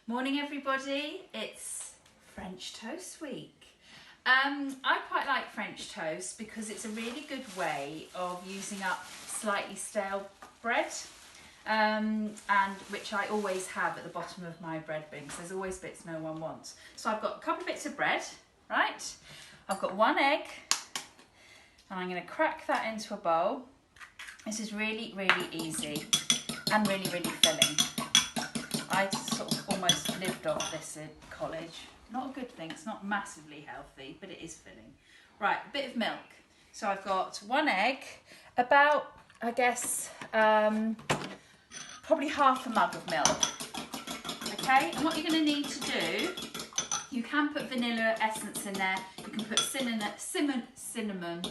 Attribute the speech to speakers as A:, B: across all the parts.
A: Morning everybody, it's French toast week. I quite like French toast because it's a really good way of using up slightly stale bread, and which I always have at the bottom of my bread bin because there's always bits no one wants. So I've got a couple of bits of bread, right? I've got one egg and I'm going to crack that into a bowl. This is really, really easy and really, really filling. I sort of almost lived off this in college. Not a good thing, it's not massively healthy, but it is filling. Right, a bit of milk. So I've got one egg, about, I guess, probably half a mug of milk. Okay, and what you're going to need to do, you can put vanilla essence in there, you can put cinnamon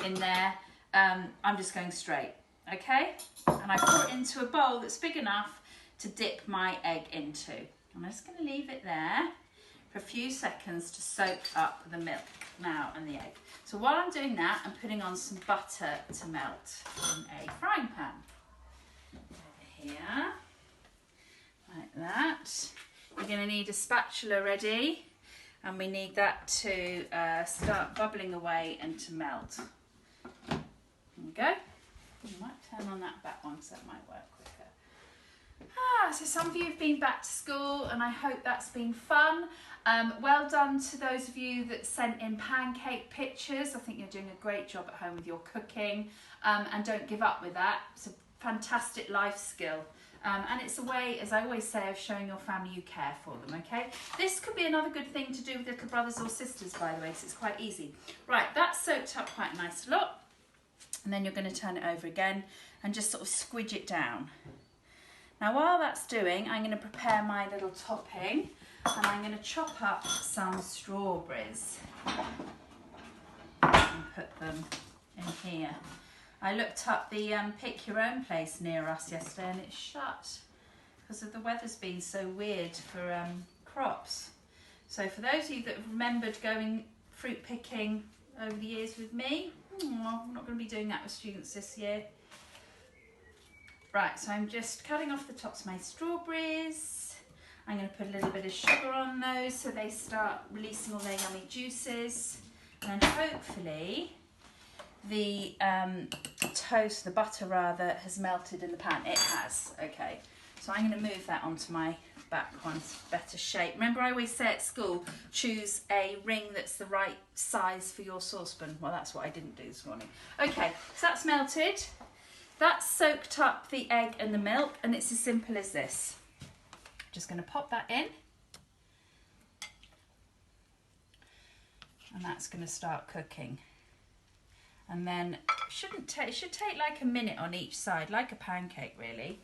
A: in there. I'm just going straight, okay? And I pour it into a bowl that's big enough to dip my egg into. I'm just going to leave it there for a few seconds to soak up the milk now and the egg. So while I'm doing that, I'm putting on some butter to melt in a frying pan. Over here, like that. You're going to need a spatula ready, and we need that to start bubbling away and to melt. There we go. I might turn on that back one so that might work quicker. So some of you have been back to school and I hope that's been fun. Well done to those of you that sent in pancake pictures. I think you're doing a great job at home with your cooking, and don't give up with that. It's a fantastic life skill. And it's a way, as I always say, of showing your family you care for them, okay? This could be another good thing to do with little brothers or sisters, by the way, so it's quite easy. Right, that's soaked up quite a nice lot. And then you're going to turn it over again and just sort of squidge it down. Now while that's doing, I'm going to prepare my little topping, and I'm going to chop up some strawberries and put them in here. I looked up the pick your own place near us yesterday and it's shut because of the weather's been so weird for crops. So for those of you that have remembered going fruit picking over the years with me, I'm not going to be doing that with students this year. Right, so I'm just cutting off the tops of my strawberries. I'm going to put a little bit of sugar on those so they start releasing all their yummy juices. And then hopefully the toast, the butter rather, has melted in the pan. It has, okay. So I'm going to move that onto my back one, better shape. Remember I always say at school, choose a ring that's the right size for your saucepan. Well, that's what I didn't do this morning. Okay, so that's melted. That's soaked up the egg and the milk, and it's as simple as this. Just going to pop that in. And that's going to start cooking. And then it should take like a minute on each side, like a pancake really.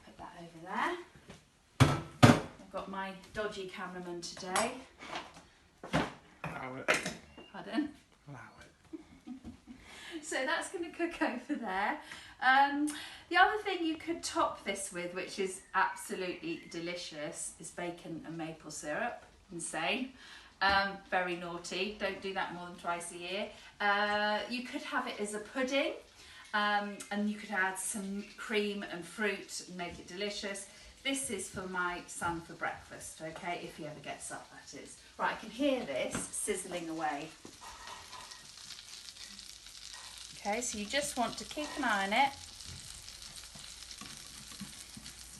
A: Put that over there. I've got my dodgy cameraman today.
B: Allow it.
A: Pardon?
B: Allow it.
A: So that's going to cook over there. The other thing you could top this with, which is absolutely delicious, is bacon and maple syrup. Insane. Very naughty. Don't do that more than twice a year. You could have it as a pudding, and you could add some cream and fruit and make it delicious. This is for my son for breakfast, okay, if he ever gets up, that is. Right, I can hear this sizzling away. Okay, so you just want to keep an eye on it.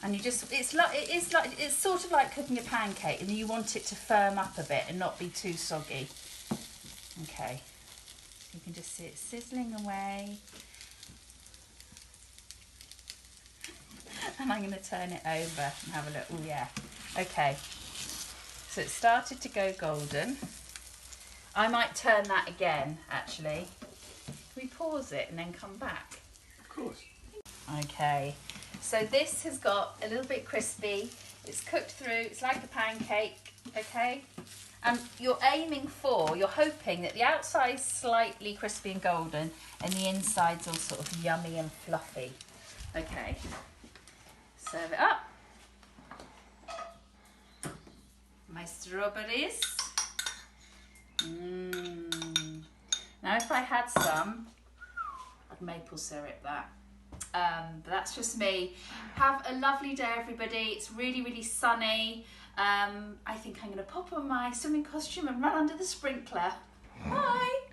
A: And you just, it's sort of like cooking a pancake, and you want it to firm up a bit and not be too soggy. Okay, you can just see it sizzling away. And I'm going to turn it over and have a look. Oh yeah, okay. So it started to go golden. I might turn that again, actually. Can we pause it and then come back?
B: Of course.
A: Okay. So this has got a little bit crispy, it's cooked through, it's like a pancake, okay? And you're hoping that the outside's slightly crispy and golden and the inside's all sort of yummy and fluffy. Okay, serve it up. My strawberries. Now if I had some, I'd maple syrup that. But that's just me. Have a lovely day, everybody. It's really, really sunny. I think I'm going to pop on my swimming costume and run under the sprinkler. Bye.